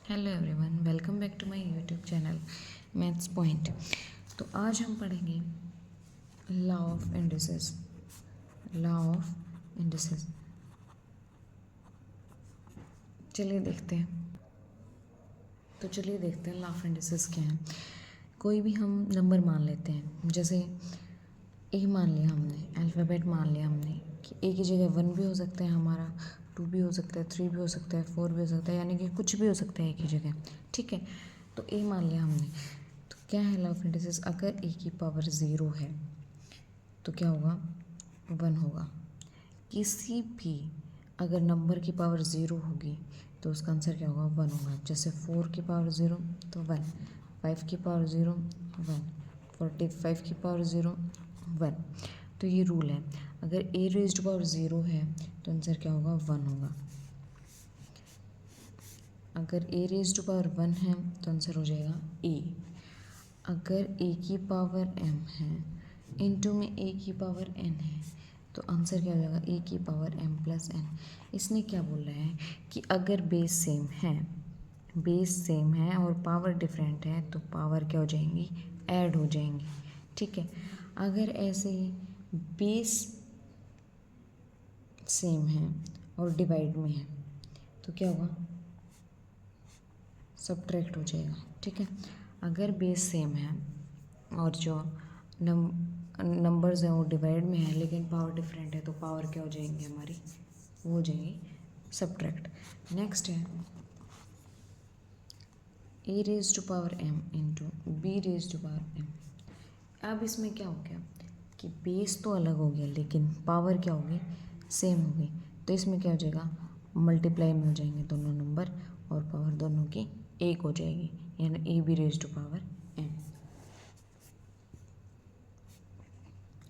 Hello everyone, welcome back to my YouTube channel maths point. तो आज हम पढ़ेंगे law of indices. Law of indices चलिए देखते हैं। लॉ ऑफ इंडिसेस क्या है। कोई भी हम नंबर मान लेते हैं, जैसे ए मान लिया हमने, अल्फ़ाबेट मान लिया हमने कि ए की जगह 1 भी हो सकता है हमारा, 2 भी हो सकता है, 3 भी हो सकता है, 4 भी हो सकता है, यानी कि कुछ भी हो सकता है ए की जगह। ठीक है, तो ए मान लिया हमने। तो क्या है लॉ ऑफ इंडिसेस, अगर ए की पावर 0 है तो क्या होगा, 1 होगा। किसी भी अगर नंबर की पावर 0 होगी तो उसका आंसर क्या होगा, 1 होगा। जैसे 4 की पावर 0 तो 1, 5 की पावर 0 1, 45 की पावर 0 1। तो ये रूल है, अगर ए रेज्ड पावर 0 है तो आंसर क्या होगा, 1 होगा। अगर ए रेज्ड पावर 1 है तो आंसर हो जाएगा ए। अगर ए की पावर m है इंटू में ए की पावर n है तो आंसर क्या हो जाएगा, ए की पावर m प्लस n। इसने क्या बोल रहा है कि अगर बेस सेम है और पावर डिफरेंट है तो पावर क्या हो जाएंगी, ऐड हो जाएंगी। ठीक है, अगर ऐसे ही बेस सेम है और डिवाइड में है तो क्या होगा, सब्ट्रैक्ट हो जाएगा। ठीक है, अगर बेस सेम है और जो नंबर्स हैं वो डिवाइड में है लेकिन पावर डिफरेंट है तो पावर क्या हो जाएंगी हमारी, वो हो जाएंगी सब्ट्रैक्ट। नेक्स्ट है a raise to power m into b raise to power m। अब इसमें क्या हो गया कि बेस तो अलग हो गया लेकिन पावर क्या होगी, सेम होगी। तो इसमें क्या हो जाएगा, मल्टीप्लाई में हो जाएंगे दोनों नंबर और पावर दोनों की एक हो जाएगी, यानी A B raise to power m।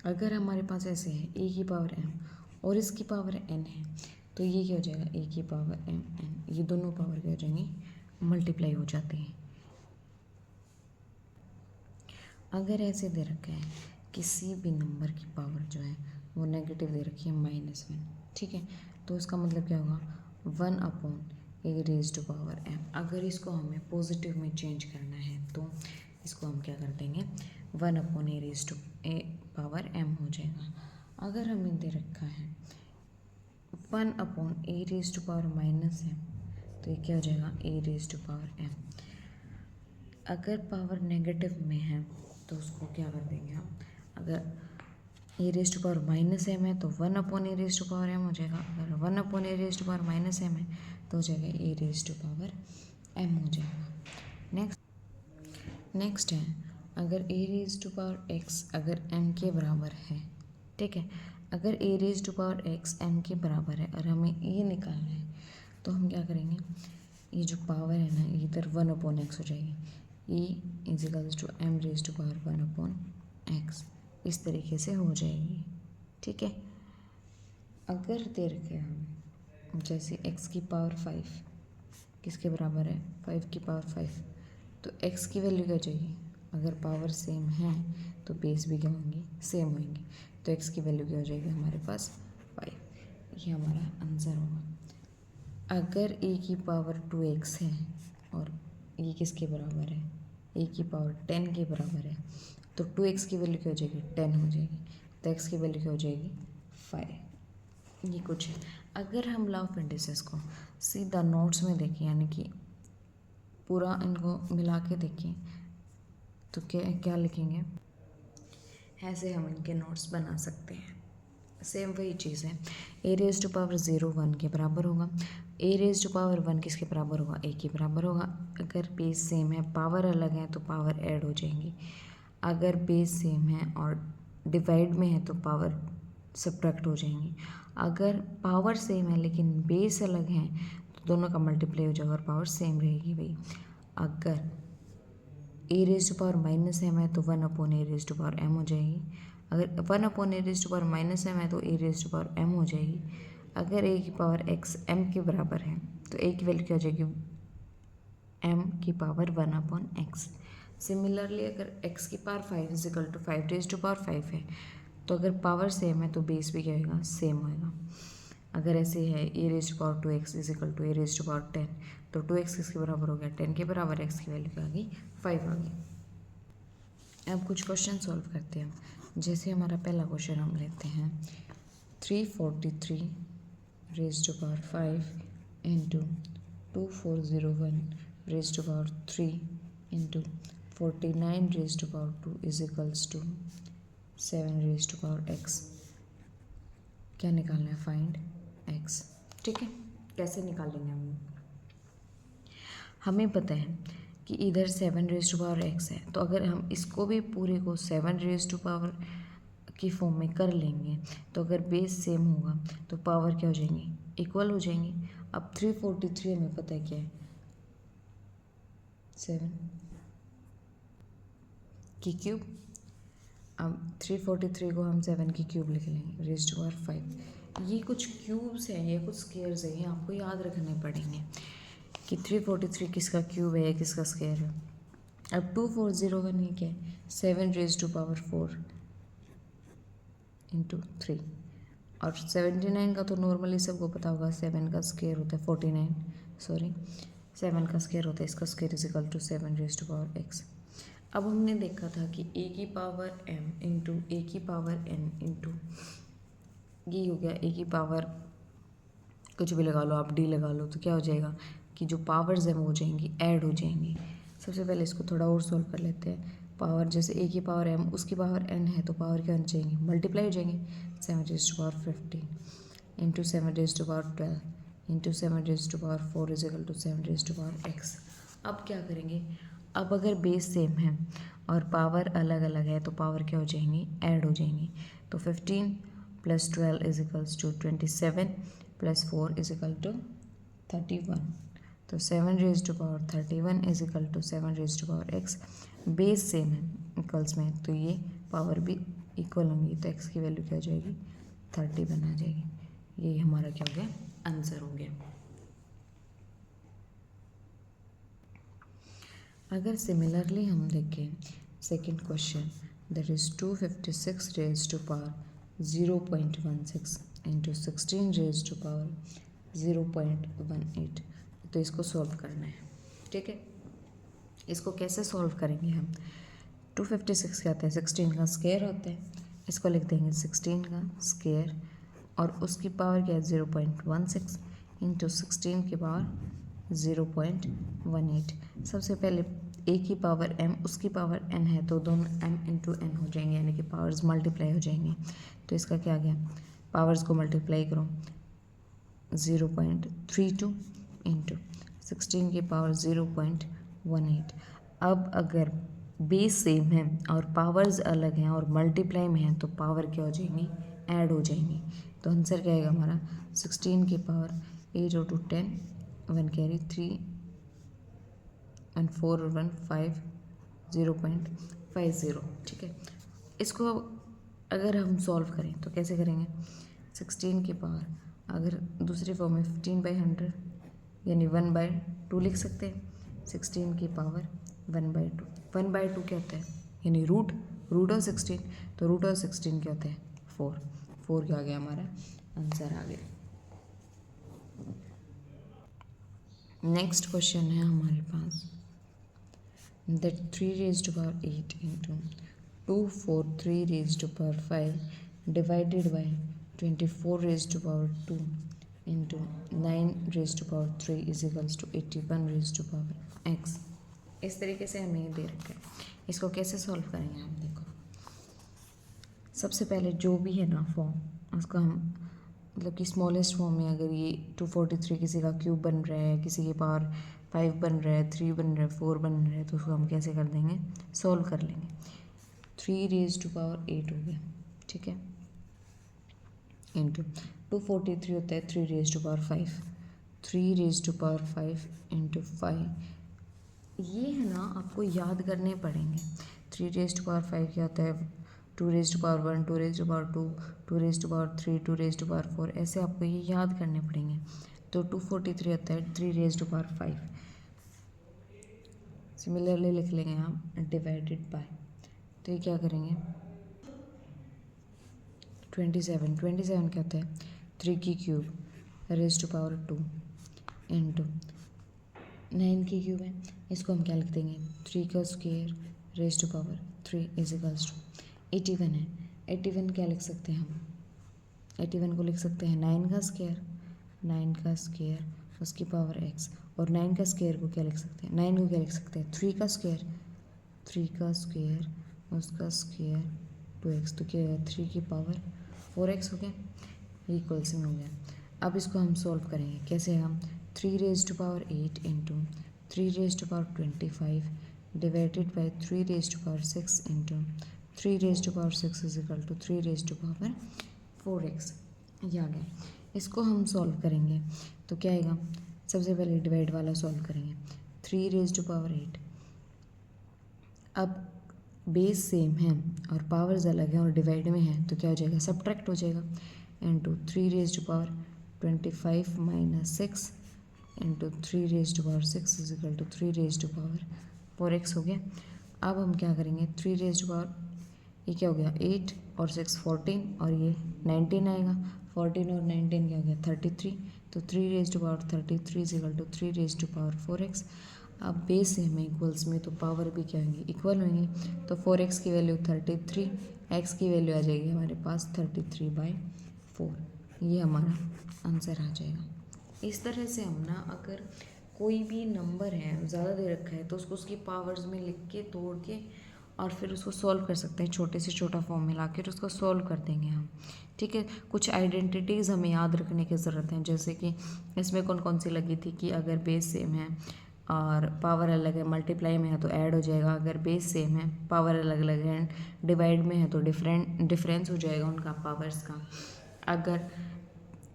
अगर हमारे पास ऐसे है ए की पावर m और इसकी पावर n है तो ये क्या हो जाएगा, ए की पावर m n, ये दोनों पावर क्या हो जाएंगी, मल्टीप्लाई हो जाते हैं। अगर ऐसे दे रखा है किसी भी नंबर की पावर जो है वो नेगेटिव दे रखी है -1, ठीक है, तो इसका मतलब क्या होगा, 1 upon A raise to power m। अगर इसको हमें पॉजिटिव में चेंज करना है तो इसको हम क्या कर देंगे, 1 upon A raise to A power m हो जाएगा। अगर हमें दे रखा है 1 upon A raise to power -m तो ये क्या हो जाएगा, ए रेज टू पावर m। अगर पावर नेगेटिव में है तो उसको क्या कर देंगे हम, अगर ए रेज टू पावर -m है तो 1 upon A raise to power m हो जाएगा। अगर 1 upon A raise to power -m है तो हो जाएगा ए रेज टू पावर m हो जाएगा। नेक्स्ट है अगर ए रेज टू पावर x अगर m के बराबर है, ठीक है, अगर ए raise to power x m के बराबर है और हमें ए निकालना है तो हम क्या करेंगे, ये जो पावर है ना इधर 1 अपॉन एक्स हो जाएगी, e equals to m raise to power 1 upon X, इस तरीके से हो जाएगी। ठीक है, अगर दे रखे हम जैसे x की पावर 5 किसके बराबर है, 5 की पावर 5, तो x की वैल्यू क्या हो जाएगी, अगर पावर सेम है तो बेस भी क्या होंगी, सेम होंगी, तो x की वैल्यू क्या हो जाएगी हमारे पास 5। ये हमारा आंसर होगा। अगर a की पावर 2x है और ये किसके बराबर है, a की पावर 10 के बराबर है तो 2x की वैल्यू क्या हो जाएगी, 10 हो जाएगी, तो x की वैल्यू क्या हो जाएगी 5। ये कुछ है। अगर हम लॉ ऑफ इंडिसेस को सीधा नोट्स में देखें, यानी कि पूरा इनको मिला के देखें तो क्या लिखेंगे, ऐसे हम इनके नोट्स बना सकते हैं। सेम वही चीज़ है, ए रेज टू पावर 0 1 के बराबर होगा, ए रेज टू पावर 1 किसके बराबर होगा, ए के बराबर होगा। अगर बेस सेम है पावर अलग है तो पावर ऐड हो जाएंगी। अगर बेस सेम है और डिवाइड में है तो पावर सब्ट्रैक्ट हो जाएंगी। अगर पावर सेम है लेकिन बेस अलग है तो दोनों का मल्टीप्लाई हो जाएगा और पावर सेम रहेगी भाई। अगर ए रेज टू पावर -m है तो 1 upon A raise to power m हो जाएगी। अगर 1 upon A raise to power -m है तो A raise to power m हो जाएगी। अगर ए की पावर x m के बराबर है तो ए की वैल्यू क्या हो जाएगी, m की पावर 1 अपॉन x। सिमिलरली अगर x की power 5 equal to 5 raise to power 5 है तो अगर पावर सेम है तो बेस भी क्या होगा, सेम होएगा। अगर ऐसे है a raise to power 2x is equal to a raise to power 10, तो 2x किसके बराबर हो गया, 10 के बराबर, x की वैल्यू क्या आ गई, 5 आ गई। अब कुछ क्वेश्चन सॉल्व करते हैं। जैसे हमारा पहला क्वेश्चन हम लेते हैं 343 raise to power 5 into 2401 raise to power 3 into 49 raise to power 2 is equals to 7 raise to power x। क्या निकालना है, फाइंड x। ठीक है, कैसे निकालेंगे हम, हमें पता है कि इधर 7 रेज टू पावर x है, तो अगर हम इसको भी पूरे को 7 रेज टू पावर की फॉर्म में कर लेंगे, तो अगर बेस सेम होगा तो पावर क्या हो जाएंगी, इक्वल हो जाएंगी। अब 343 हमें पता है क्या है, 7 की क्यूब। अब 343 को हम 7 की क्यूब लिख लेंगे, रेज टू पावर 5। ये कुछ क्यूब्स हैं, ये कुछ स्क्वायर्स हैं, ये आपको याद रखने पड़ेंगे कि 343 किसका क्यूब है, किसका स्क्वायर है। अब 2401 ये क्या है, 7 रेज टू पावर 4 इंटू 3, और 79 का तो नॉर्मली सबको पता होगा, 7 का स्क्वायर होता है 49, सॉरी 7 का स्क्वायर होता है, इसका square is equal to 7 raise to power x। अब हमने देखा था कि a की पावर m इंटू ए की पावर n इंटू ये हो गया a की पावर कुछ भी लगा लो आप, d लगा लो, तो क्या हो जाएगा कि जो पावर्स हैं वो हो जाएंगी, ऐड हो जाएंगी। सबसे पहले इसको थोड़ा और सोल्व कर लेते हैं। पावर जैसे a की पावर m उसकी पावर n है, तो पावर क्या होनी चाहिए, मल्टीप्लाई हो जाएंगे। 7 raise to power 15 into 7 raise to power 12 into 7 raise to power 4 is equal to 7 raise to power x। अब क्या करेंगे, अब अगर बेस सेम है और पावर अलग अलग है तो पावर क्या हो जाएंगी, ऐड हो जाएंगी। तो 15 plus 12 is equals to 27 plus 4 is equal to 31। तो 7 raise to power 31 is equal to 7 raise to power x। Base same है इक्वल्स में, तो ये पावर भी इक्वल होंगी, तो x की वैल्यू क्या हो जाएगी, 31 आ जाएगी। ये हमारा क्या हो गया, आंसर हो गया। अगर सिमिलरली हम देखें second question, that is 256 raise to power 0.16 into 16 raise to power 0.18, तो इसको सॉल्व करना है। ठीक है, इसको कैसे सॉल्व करेंगे हम, 256 क्या होता है, 16 का स्क्वायर होता है, इसको लिख देंगे 16 का स्क्वायर, और उसकी पावर क्या है 0.16 इंटू 16 की पावर 0.18। सबसे पहले a की पावर m उसकी पावर n है, तो दोनों m इंटू n हो जाएंगे, यानी कि पावर्स मल्टीप्लाई हो जाएंगे। तो इसका क्या आ गया, पावर्स को मल्टीप्लाई करो 0.32 इंटू 16 की पावर 0.18। अब अगर बेस सेम है और पावर्स अलग हैं और मल्टीप्लाई में हैं, तो पावर क्या हो जाएंगी, ऐड हो जाएंगी। तो आंसर क्या आएगा हमारा, 16 की पावर 8 और 2 10, 1 कैरी 3 1 4 और 1 5 0.50। ठीक है, इसको अगर हम सॉल्व करें तो कैसे करेंगे, 16 की पावर अगर दूसरी फॉर्म में 15/100 यानी 1/2 लिख सकते हैं। 16 की पावर 1/2, 1/2 क्या होता है, यानी रूट ऑफ 16, तो रूट ऑफ 16 क्या होता है, 4 क्या आ गया, हमारा आंसर आ गया। नेक्स्ट क्वेश्चन है हमारे पास, that 3 raise to power 8 into 243 raise to power 5 divided by 24 raise to power 2 into 9 raise to power 3 is equals to 81 raise to power x। इस तरीके से हमें ये दे रखा है, इसको कैसे सॉल्व करेंगे हम, देखो सबसे पहले जो भी है ना फॉर्म, उसको हम मतलब कि स्मॉलेस्ट फॉर्म में, अगर ये 243 किसी का क्यूब बन रहा है, किसी के पावर 5 बन रहा है, 3 बन रहा है, 4 बन रहा है, तो उसको हम कैसे कर देंगे, सॉल्व कर लेंगे। 3 रेज टू पावर 8 हो गया, ठीक है, इंटू 243 होता है 3 raise to power 5, 3 raise to power 5 into 5, ये है ना आपको याद करने पड़ेंगे। 3 रेज टू पावर 5 क्या होता है, 2 raise to power 1, 2 raise to power 2, 2 raise to power 3, 2 raise to power 4, ऐसे आपको ये याद करने पड़ेंगे। तो 243 होता है 3 रेज टू पावर 5, सिमिलरली लिख लेंगे हम डिवाइडेड बाय, तो ये क्या करेंगे 27 क्या होता है 3 की cube raise to power 2 into 9 की क्यूब है, इसको हम क्या लिख देंगे 3 का square raise to power 3 is equals to 81 है। 81 क्या लिख सकते हैं हम, 81 को लिख सकते हैं 9 का स्क्वायर, 9 का स्क्वायर उसकी पावर x, और 9 का स्क्वायर को क्या लिख सकते हैं, 9 को क्या लिख सकते हैं 3 का स्क्वायर, 3 का स्क्वायर उसका स्क्वायर 2x, तो क्या होगा 3 की पावर 4x हो गया, इक्वल्स में हो गया। अब इसको हम सॉल्व करेंगे, कैसे हम 3 raise to power 8 into 3 raise to power 25 divided by 3 raise to power 6 into 3 raise to power 6 is equal to 3 raise to power 4x, ये आ गया। इसको हम सॉल्व करेंगे तो क्या आएगा, सबसे पहले डिवाइड वाला सॉल्व करेंगे 3 रेज टू पावर 8, अब बेस सेम है और पावर्स अलग हैं और डिवाइड में है तो क्या हो जाएगा सब्ट्रैक्ट हो जाएगा, into 3 raise to power 25 minus 6 into 3 raise to power 6 is equal to 3 raise to power 4x हो गया। अब हम क्या करेंगे 3 रेज टू पावर, ये क्या हो गया 8 और 6 14 और ये 19 आएगा, 14 और 19 क्या हो गया 33, तो 3 raise to power 33 is equal to 3 raise to power 4x। अब बेस है हमें इक्वल्स में तो पावर भी क्या होंगी इक्वल होंगी, तो 4x की वैल्यू 33, x की वैल्यू आ जाएगी हमारे पास 33/4, ये हमारा आंसर आ जाएगा। इस तरह से हम ना अगर कोई भी नंबर है ज़्यादा दे रखा है तो उसको उसकी पावर्स में लिख के तोड़ के और फिर उसको सॉल्व कर सकते हैं, छोटे से छोटा फॉर्म में ला कर उसको सॉल्व कर देंगे हम, ठीक है। कुछ आइडेंटिटीज़ हमें याद रखने की ज़रूरत है, जैसे कि इसमें कौन कौन सी लगी थी कि अगर बेस सेम है और पावर अलग है, मल्टीप्लाई में है तो ऐड हो जाएगा, अगर बेस सेम है पावर अलग अलग है डिवाइड में है तो डिफरेंस हो जाएगा उनका पावर्स का, अगर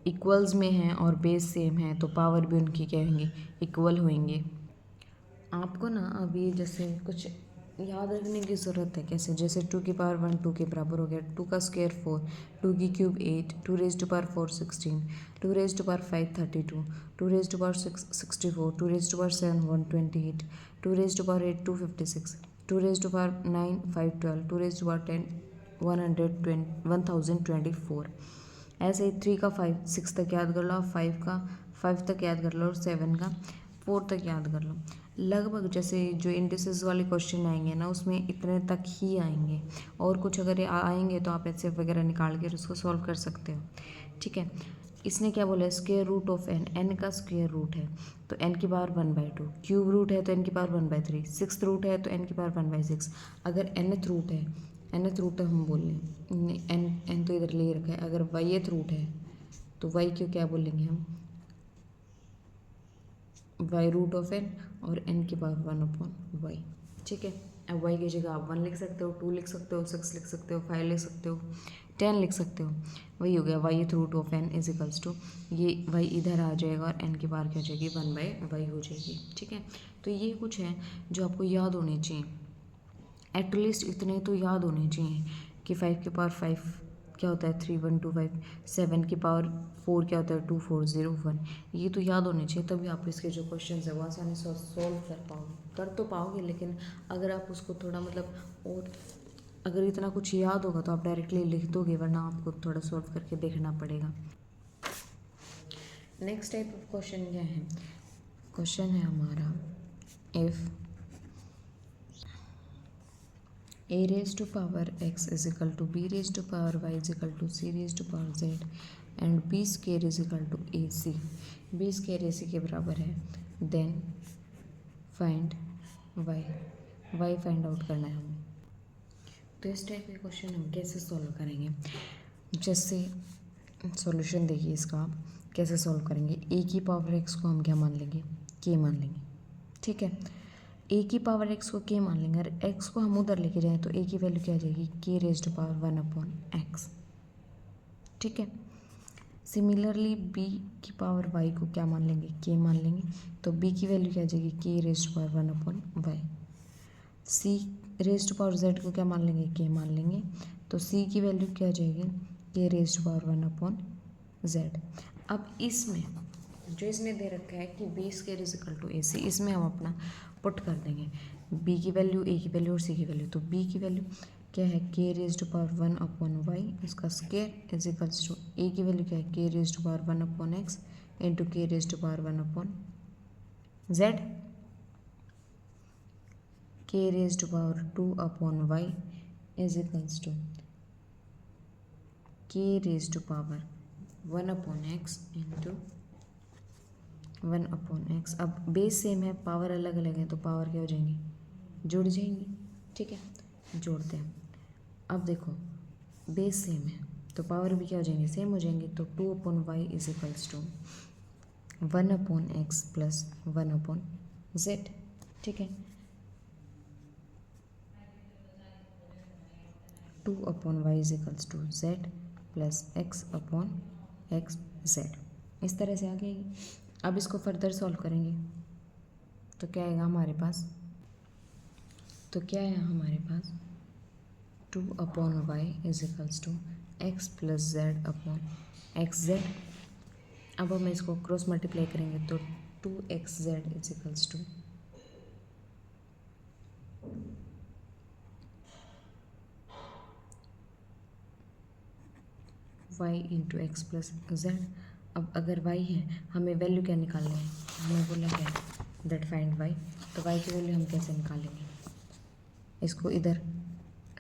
इक्वल्स में है और बेस सेम है तो पावर भी उनकी क्या होंगी इक्वल होंगे। आपको ना अभी जैसे कुछ याद रखने की ज़रूरत है, कैसे जैसे 2 की पावर 1 2 के बराबर हो गया, 2 का स्क्वायर 4, 2 की cube 8, 2 raise to power 4 16, 2 raise to power 5 32, 2 raise to power 6 64, 2 raise to power 7 128, 2 raise to power 8 256, 2 raise to power 9 512, 2 raise to power 10 1024। ऐसे ही 3 का 5 6 तक याद कर लो, 5 तक याद कर लो और 7 का 4 तक याद कर लो। लगभग जैसे जो इंडिसेस वाले क्वेश्चन आएंगे ना उसमें इतने तक ही आएंगे, और कुछ अगर आएंगे तो आप एचसीएफ वगैरह निकाल कर उसको सॉल्व कर सकते हो, ठीक है। इसने क्या बोला स्क्वायर रूट ऑफ एन का स्क्वायर रूट है तो एन की पावर 1/2, क्यूब रूट है तो एन की पावर 1/3, सिक्स रूट है तो एन की पावर 1/6, अगर एनथ रूट है हम बोल लें एन तो इधर ले रखा है, अगर वाईएथ रूट है तो वाई क्यों क्या बोलेंगे हम वाई रूट ऑफ एन और एन की पावर 1/y, ठीक है। अब वाई की जगह आप 1 लिख सकते हो, 2 लिख सकते हो, 6 लिख सकते हो, 5 लिख सकते हो, 10 लिख सकते हो, वही हो गया y root of n is equals to ये वाई इधर आ जाएगा और एन की पावर क्या हो जाएगी 1/y हो जाएगी, ठीक है। तो ये कुछ है जो आपको याद होने चाहिए, एटलीस्ट इतने तो याद होने चाहिए कि 5 की पावर 5 क्या होता है 3125, 7 की पावर 4 क्या होता है 2401, ये तो याद होने चाहिए, तभी आप इसके जो क्वेश्चन है वो आसानी से सॉल्व कर तो पाओगे। लेकिन अगर आप उसको थोड़ा मतलब और अगर इतना कुछ याद होगा तो आप डायरेक्टली लिख दोगे, वरना आपको थोड़ा सॉल्व करके देखना पड़ेगा। नेक्स्ट टाइप ऑफ क्वेश्चन क्या है, क्वेश्चन है हमारा if a raised to power x is equal to b raised to power y is equal to c raised to power z and b square is equal to ac, b square ac के बराबर है, then find y find out करना है हमें। तो इस type के question हम कैसे सॉल्व करेंगे, जैसे सॉल्यूशन देखिए इसका कैसे सॉल्व करेंगे। a की पावर x को हम क्या मान लेंगे k मान लेंगे, ठीक है। a की पावर x को k मान लेंगे, अगर x को हम उधर लेके जाएं तो a की वैल्यू क्या आ जाएगी k raise to power 1/x, ठीक है। सिमिलरली b की पावर y को क्या मान लेंगे k मान लेंगे, तो b की वैल्यू क्या आ जाएगी k raise to power 1/y। c raise to power z को क्या मान लेंगे k मान लेंगे, तो c की वैल्यू क्या आ जाएगी k raise to power 1/z। अब इसमें जो इसने दे रखा है कि b square is equal to ac, इसमें हम अपना पुट कर देंगे b की वैल्यू a की वैल्यू और c की वैल्यू, तो b की वैल्यू क्या है, k raise to power 1 upon y उसका square is equals to a की वैल्यू क्या है, k raise to power 1 upon x into k raise to power 1 upon z, k raise to power 2 upon y is equals to k raise to power 1 upon x into 1 upon x. अब base same है, power अलग अलग है, तो power क्या हो जाएंगी, जुड़ जाएंगी। ठीक है, जोड़ते हैं। अब देखो बेस सेम है तो पावर भी क्या हो जाएंगे, सेम हो जाएंगे। तो 2 upon y is equals to 1 upon x plus 1 upon z. ठीक है, 2 upon y is equals to z plus x upon x z. इस तरह से आ गई। अब इसको फर्दर सॉल्व करेंगे तो क्या आएगा हमारे पास, तो क्या है हमारे पास 2 upon y is equals to x plus z upon x z. अब हम इसको क्रॉस मल्टीप्लाई करेंगे तो 2xz is equals to y into x plus z. अब अगर y है हमें वैल्यू क्या निकालनी है, हमें बोला क्या है दैट फाइंड y, तो y की वैल्यू हम कैसे निकालेंगे, इसको इधर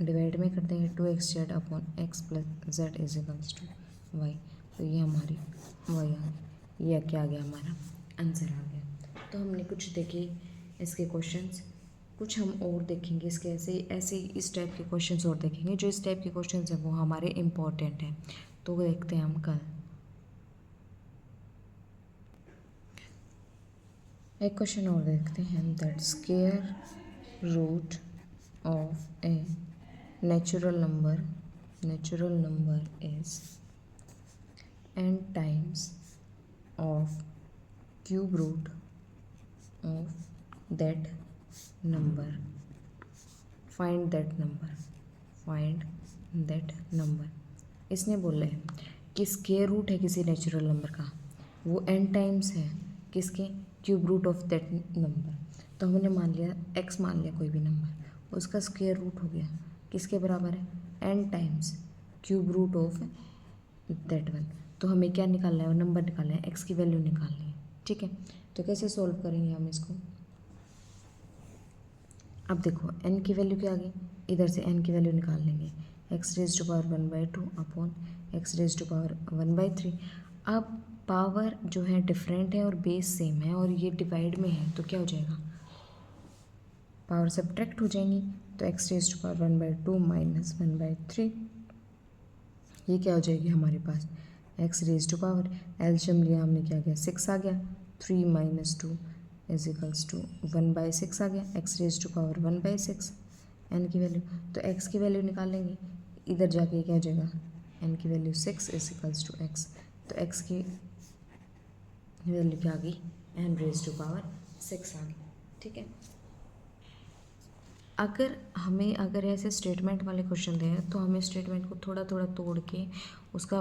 डिवाइड में कर देंगे 2xz upon x plus z is equals to y. तो ये हमारी y आ गई, ये क्या आ गया हमारा आंसर आ गया। तो हमने कुछ देखे इसके क्वेश्चंस, कुछ हम और देखेंगे इसके ऐसे ऐसे इस टाइप के क्वेश्चंस और देखेंगे। जो इस टाइप के क्वेश्चंस हैं वो हमारे इम्पोर्टेंट हैं, तो वो देखते हैं हम कल। एक क्वेश्चन और देखते हैं, that square root of a natural number is n times of cube root of that number, find that number। इसने बोला है कि स्क्वायर रूट है किसी नेचुरल नंबर का, वो n टाइम्स है किसके, cube root of that number. तो हमने मान लिया x, मान लिया कोई भी नंबर, उसका स्क्वायर रूट हो गया किसके बराबर है, n times cube root of that one. तो हमें क्या निकालना है, वो नंबर निकालना है, x की वैल्यू निकालनी है। ठीक है, तो कैसे सॉल्व करेंगे हम इसको। अब देखो n की वैल्यू क्या आ गई, इधर से n की वैल्यू निकाल लेंगे, x raise to power 1/2 upon x raise to power 1/3। अब पावर जो है डिफरेंट है और बेस सेम है और ये डिवाइड में है, तो क्या हो जाएगा, पावर सब्ट्रैक्ट हो जाएंगी। तो x raise to power 1/2 minus 1/3, ये क्या हो जाएगी हमारे पास, x raise to power, LCM लिया हमने, क्या गया 6 आ गया, 3 माइनस 2 इज इक्वल्स टू 1/6 आ गया, x raise to power 1/6 n की वैल्यू। तो x की वैल्यू निकाल लेंगे, इधर जाके क्या हो जाएगा, n की value 6 is equals to x। तो x की वैल्यू क्या आ गई, n रेज टू पावर 6 आ गई। ठीक है, अगर ऐसे स्टेटमेंट वाले क्वेश्चन दें तो हमें स्टेटमेंट को थोड़ा थोड़ा तोड़ के उसका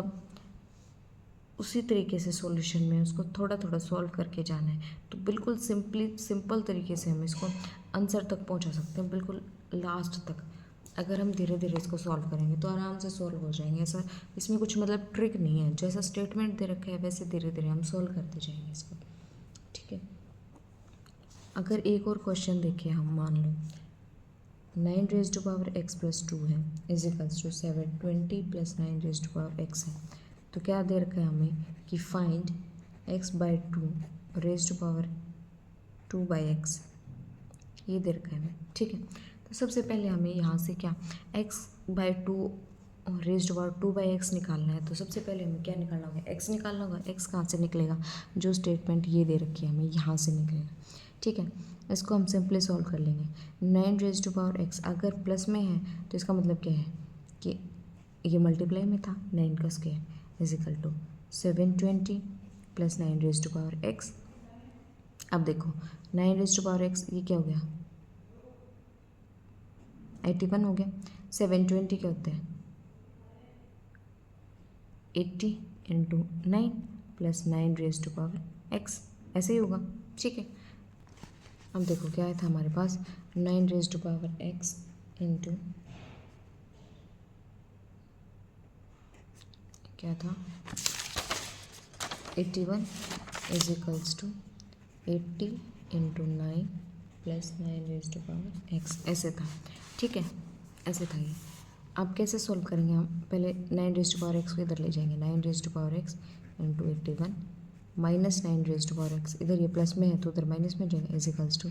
उसी तरीके से सॉल्यूशन में उसको थोड़ा थोड़ा सॉल्व करके जाना है, तो बिल्कुल सिंपल तरीके से हम इसको आंसर तक पहुंचा सकते हैं, बिल्कुल लास्ट तक। अगर हम धीरे धीरे इसको सॉल्व करेंगे तो आराम से सॉल्व हो जाएंगे। ऐसा इसमें कुछ मतलब ट्रिक नहीं है, जैसा स्टेटमेंट दे रखा है वैसे धीरे धीरे हम सॉल्व करते जाएंगे इसको। ठीक है, अगर एक और क्वेश्चन देखिए हम, मान लो 9 raise to power x plus 2 है is equals to 720 plus 9 raise to power x है। तो क्या दे रखा है हमें कि find x/2 raise to power 2/x, ये दे रखा है हमें। ठीक है, तो सबसे पहले हमें यहाँ से क्या x/2 raise to power 2/x निकालना है। तो सबसे पहले हमें क्या निकालना होगा, x निकालना होगा। x कहाँ से निकलेगा, जो स्टेटमेंट ये दे रखी है हमें यहाँ से निकलेगा। ठीक है, इसको हम सिंपली सॉल्व कर लेंगे। 9 रेज टू पावर x अगर प्लस में है तो इसका मतलब क्या है कि ये मल्टीप्लाई में था, 9 का square is equal to 720 plus 9 raise to power x। अब देखो 9 रेज टू पावर x ये क्या हो गया, 81 हो गया। 720 क्या होता है, 80 into 9 plus 9 raise to power x, ऐसे ही होगा। ठीक है, अब देखो क्या था हमारे पास, 9 raise to power x into क्या था 81 is equals to 80 into 9 plus 9 raise to power x, ऐसे था। ठीक है, ऐसे था ये। अब कैसे सॉल्व करेंगे हम? पहले 9 रेज टू पावर एक्स को इधर ले जाएंगे, 9 raise to power x into 81 minus 9 raise to power x, इधर ये प्लस में है तो उधर माइनस में जाएगा, इज इक्वल्स टू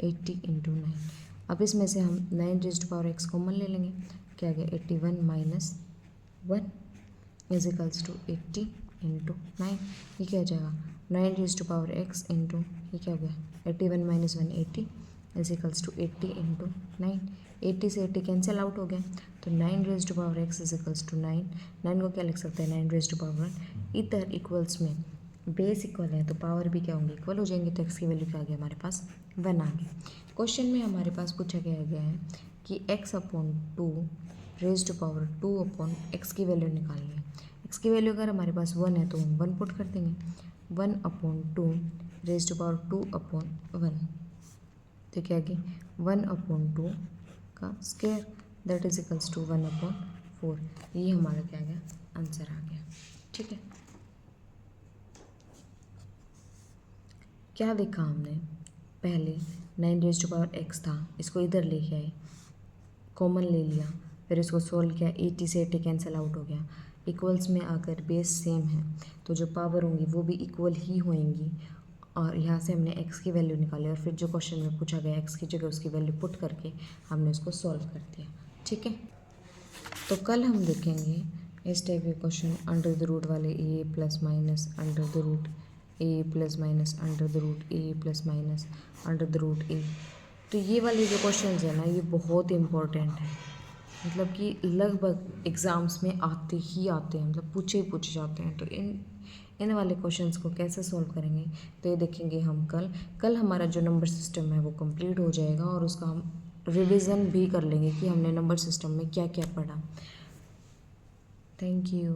80 इंटू 9। अब इसमें से हम 9 raise to power x common ले लेंगे, क्या आ गया 81 minus 1 is equals to 80 into 9। ये क्या हो जाएगा 9 raise to power x into ये क्या हो गया 81 minus 1 80 is equals to 80 into 9। 80 से 80 कैंसिल आउट हो गया, तो 9 raise to power x is equals to 9। 9 को क्या लिख सकते हैं 9 रेज टू पावर 1। इधर इक्वल्स में बेस इक्वल है तो पावर भी क्या होंगे इक्वल हो जाएंगे, तो एक्स की वैल्यू क्या आ गया हमारे पास 1 आ गई। क्वेश्चन में हमारे पास पूछा गया है कि x upon 2 raise to power 2 upon x की वैल्यू निकालनी है। एक्स की वैल्यू अगर हमारे पास 1 है तो हम 1 पुट कर देंगे, 1 upon 2 raise to power 2 upon 1, तो क्या गया 1 अपॉन 2 का square that is equals to 1 upon 4। ये हमारा क्या गया आंसर आ गया। ठीक है, क्या देखा हमने? पहले 9 रेज टू पावर एक्स था, इसको इधर लेके आए, कॉमन ले लिया, फिर इसको सोल्व किया, 80 से 80 कैंसिल आउट हो गया। इक्वल्स में अगर बेस सेम है तो जो पावर होंगी वो भी इक्वल ही होएंगी, और यहाँ से हमने x की वैल्यू निकाली और फिर जो क्वेश्चन में पूछा गया x की जगह उसकी वैल्यू पुट करके हमने उसको सॉल्व कर दिया। ठीक है, तो कल हम देखेंगे इस टाइप के क्वेश्चन, अंडर द रूट वाले a plus minus under the root a plus minus under the root a plus minus under the root a. तो ये वाले जो क्वेश्चंस है ना ये बहुत इंपॉर्टेंट है, मतलब कि लगभग एग्ज़ाम्स में आते ही आते हैं, मतलब पूछे ही पूछे जाते हैं। तो इन वाले क्वेश्चंस को कैसे सॉल्व करेंगे तो ये देखेंगे हम कल हमारा जो नंबर सिस्टम है वो कंप्लीट हो जाएगा, और उसका हम रिवीजन भी कर लेंगे कि हमने नंबर सिस्टम में क्या क्या पढ़ा। Thank you.